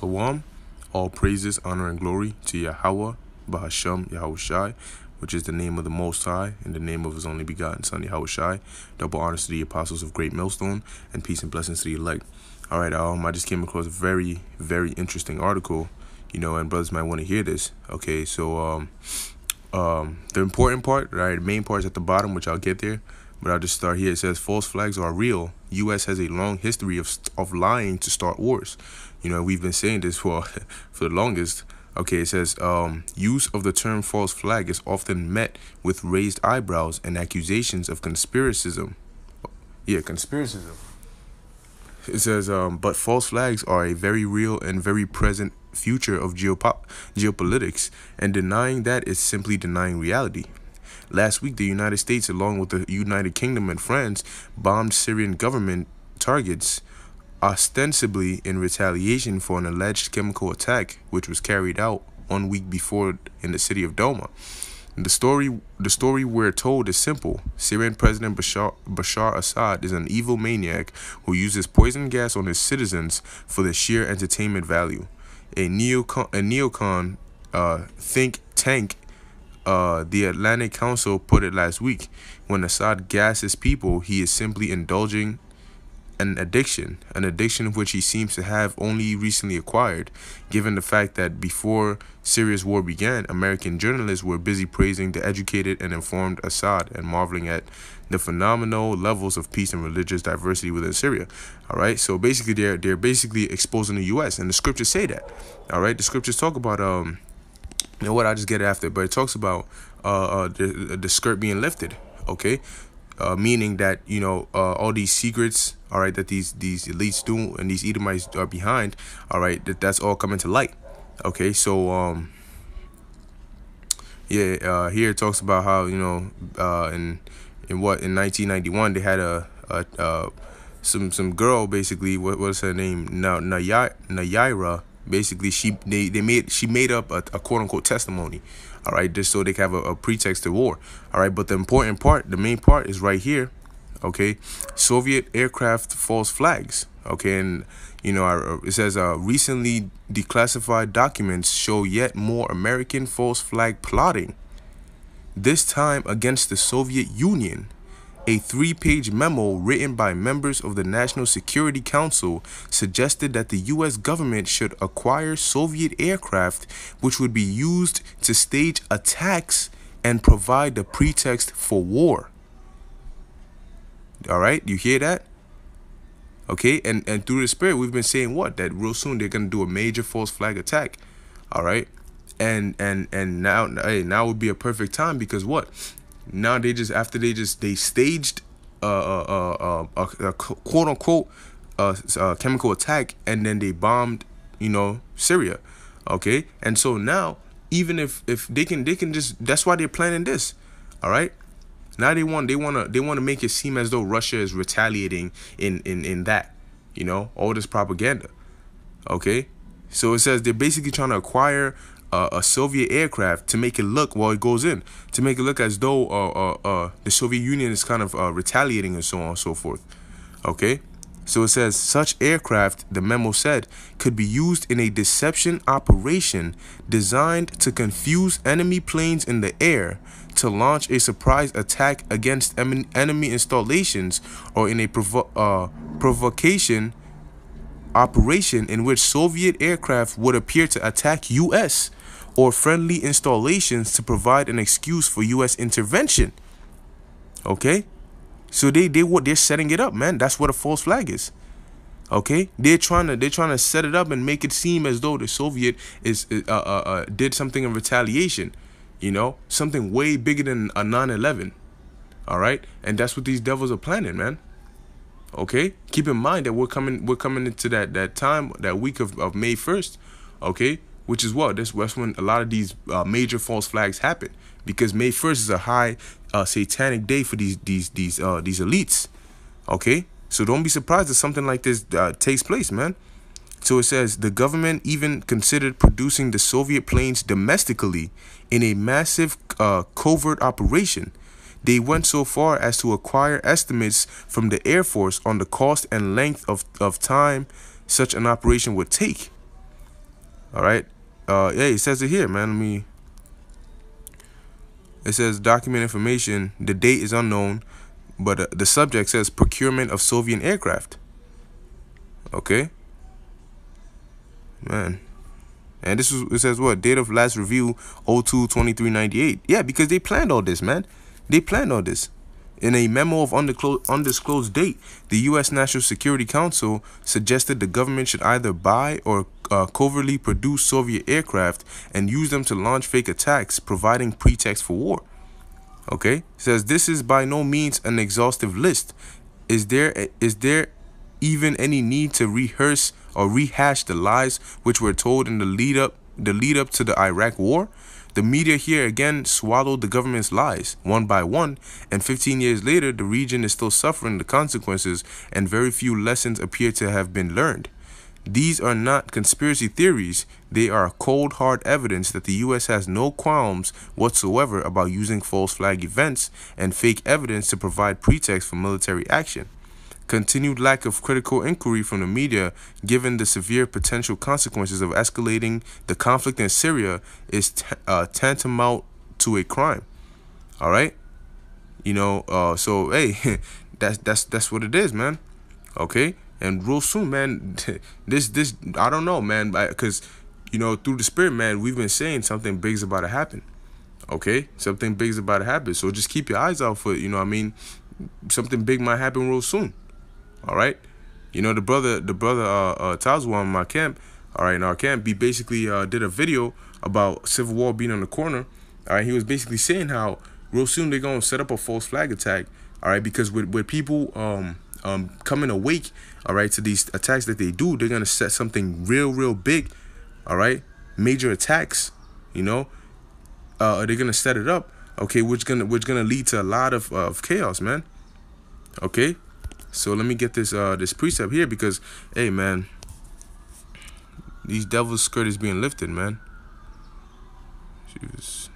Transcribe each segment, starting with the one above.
Shalom, all praises, honor, and glory to Yahweh, Bahasham, Yahushai, which is the name of the Most High, in the name of His only begotten Son, Yahushai. Double honors to the apostles of Great Millstone, and peace and blessings to the elect. All right, I just came across a very, very interesting article, and brothers might want to hear this. Okay, so the important part, right, the main part is at the bottom, which I'll get there. But I'll just start here. It says false flags are real. U.S. has a long history of lying to start wars. We've been saying this for the longest. Okay, it says use of the term false flag is often met with raised eyebrows and accusations of conspiracism. Yeah, conspiracism. It says, but false flags are a very real and very present future of geopolitics, and denying that is simply denying reality. Last week, the United States, along with the United Kingdom and France, bombed Syrian government targets, ostensibly in retaliation for an alleged chemical attack, which was carried out 1 week before in the city of Douma. The story we're told is simple. Syrian President Bashar Assad is an evil maniac who uses poison gas on his citizens for the sheer entertainment value. A neocon think tank, the Atlantic Council, put it last week. When Assad gasses people, he is simply indulging an addiction which he seems to have only recently acquired, given the fact that before Syria's war began, American journalists were busy praising the educated and informed Assad and marveling at the phenomenal levels of peace and religious diversity within Syria. All right, so basically they're basically exposing the U.S. and the scriptures say that. All right, the scriptures talk about you know what, I'll just get it after, but it talks about the skirt being lifted, okay? Meaning that, all these secrets, all right, that these elites do and these Edomites are behind, all right, that's all coming to light, okay? So, here it talks about how, in 1991, they had some girl, basically, what's her name, Nayaira. Basically, she made up a quote unquote testimony, all right, just so they can have a pretext to war, all right. But the important part, the main part, is right here, okay. Soviet aircraft false flags, okay, and it says recently declassified documents show yet more American false flag plotting. This time against the Soviet Union. A 3-page memo written by members of the National Security Council suggested that the U.S. government should acquire Soviet aircraft which would be used to stage attacks and provide the pretext for war. All right, you hear that? Okay, and through the spirit, we've been saying what? That real soon they're going to do a major false flag attack. All right, and now would be a perfect time, because what? Now they staged a quote unquote chemical attack, and then they bombed Syria, okay. And so now, even if they can just, that's why they're planning this, all right. Now they want to make it seem as though Russia is retaliating in that, all this propaganda, okay. So it says they're basically trying to acquire a Soviet aircraft to make it look, while it goes in, to make it look as though the Soviet Union is kind of retaliating and so on and so forth. Okay, so it says such aircraft, the memo said, could be used in a deception operation designed to confuse enemy planes in the air, to launch a surprise attack against enemy installations, or in a provocation operation in which Soviet aircraft would appear to attack U.S. or friendly installations to provide an excuse for U.S. intervention. Okay, so they're setting it up, man. That's what a false flag is. Okay, they're trying to set it up and make it seem as though the Soviet did something in retaliation, something way bigger than a 9/11. All right, and that's what these devils are planning, man. Okay, keep in mind that we're coming into that time, that week of May 1st, okay, which is what? That's when a lot of these major false flags happen, because May 1st is a high satanic day for these elites, okay. So don't be surprised if something like this takes place, man. So it says the government even considered producing the Soviet planes domestically in a massive covert operation. They went so far as to acquire estimates from the Air Force on the cost and length of time such an operation would take. All right. Yeah, it says it here, man. It says document information. The date is unknown, but the subject says procurement of Soviet aircraft. Okay, man. And it says what? Date of last review 02/23/98. Yeah, because they planned all this, man. They planned all this. In a memo of undisclosed date, the U.S. National Security Council suggested the government should either buy or covertly produce Soviet aircraft and use them to launch fake attacks, providing pretext for war. Okay? It says this is by no means an exhaustive list. Is there even any need to rehearse or rehash the lies which were told in the lead up to the Iraq war? The media here again swallowed the government's lies one by one, and 15 years later the region is still suffering the consequences, and very few lessons appear to have been learned. These are not conspiracy theories. They are cold hard evidence that the US has no qualms whatsoever about using false flag events and fake evidence to provide pretext for military action. Continued lack of critical inquiry from the media, given the severe potential consequences of escalating the conflict in Syria, is tantamount to a crime. All right, so hey, that's what it is, man. Okay, and real soon, man. this I don't know, man, because through the spirit, man, we've been saying something big's about to happen. Okay, something big's about to happen. So just keep your eyes out for it. Something big might happen real soon. All right, the brother Tazwa in my camp, all right, in our camp, he basically did a video about civil war being on the corner. All right, he was basically saying how real soon they're gonna set up a false flag attack. All right, because with people coming awake, all right, to these attacks that they do, they're gonna set something real big. All right, major attacks. They're gonna set it up. Okay, which gonna lead to a lot of chaos, man. Okay. So let me get this precept here, because, hey, man, these devil's skirt is being lifted, man. Jesus.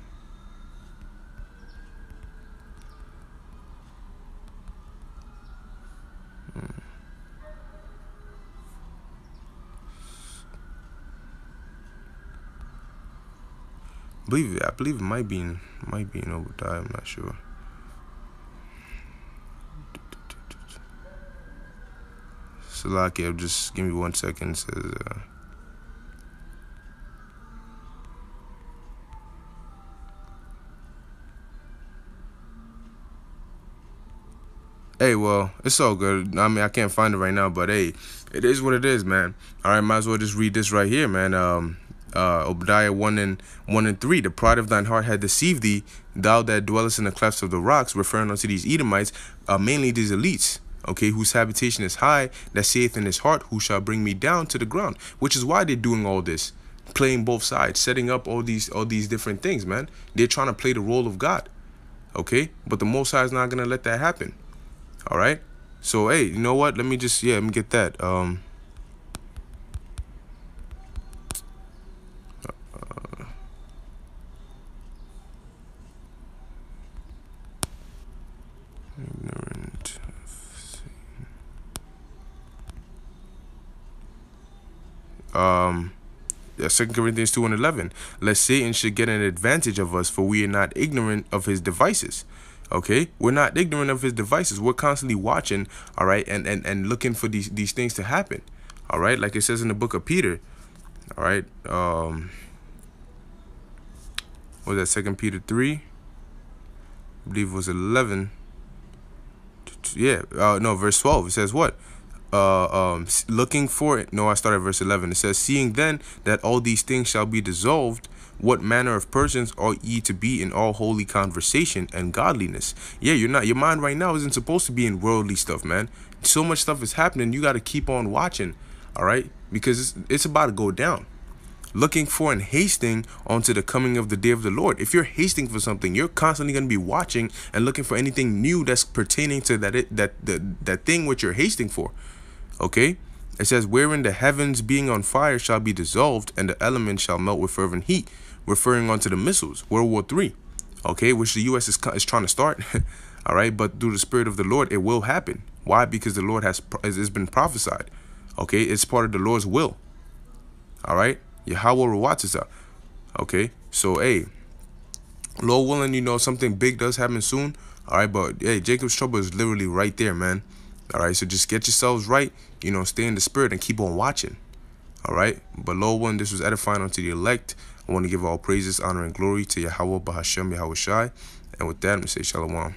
I believe it might be in Obadiah. I'm not sure. Salakia, just give me 1 second. It says, hey, well, it's all good. I mean, I can't find it right now, but hey, it is what it is, man. All right, might as well just read this right here, man. Obadiah 1:3. The pride of thine heart had deceived thee, thou that dwellest in the clefts of the rocks, referring unto these Edomites, mainly these elites. Okay, whose habitation is high, that saith in his heart, who shall bring me down to the ground? Which is why they're doing all this, playing both sides, setting up all these different things, man. They're trying to play the role of God. Okay, but the Most High is not gonna let that happen. All right. So hey, you know what? Let me get that. Ignorant. Yeah, 2 Corinthians 2:11. Lest Satan should get an advantage of us, for we are not ignorant of his devices. Okay, we're not ignorant of his devices. We're constantly watching, all right, and looking for these things to happen. All right, like it says in the book of Peter. All right, what was that? 2 Peter 3. I believe it was 11. Yeah, no, verse 12. It says what? Looking for it. No, I started at verse 11. It says, seeing then that all these things shall be dissolved, what manner of persons ought ye to be in all holy conversation and godliness? Yeah, your mind right now isn't supposed to be in worldly stuff, man. So much stuff is happening. You got to keep on watching, all right? Because it's about to go down. Looking for and hasting onto the coming of the day of the Lord. If you're hasting for something, you're constantly going to be watching and looking for anything new that's pertaining to that thing which you're hasting for. Okay? It says, wherein the heavens being on fire shall be dissolved, and the elements shall melt with fervent heat, referring onto the missiles, World War III. Okay, which the U.S. is trying to start. All right, but through the Spirit of the Lord, it will happen. Why? Because the Lord has been prophesied. Okay, it's part of the Lord's will. All right. Yahweh Rawatisa. Okay, so hey, Lord willing, you know, something big does happen soon. All right, but hey, Jacob's trouble is literally right there, man. All right, so just get yourselves right, you know, stay in the spirit and keep on watching. All right, but Lord willing, this was edifying unto the elect. I want to give all praises, honor, and glory to Yahweh, Bahashem, Yahweh Shai. And with that, I'm going to say Shalom.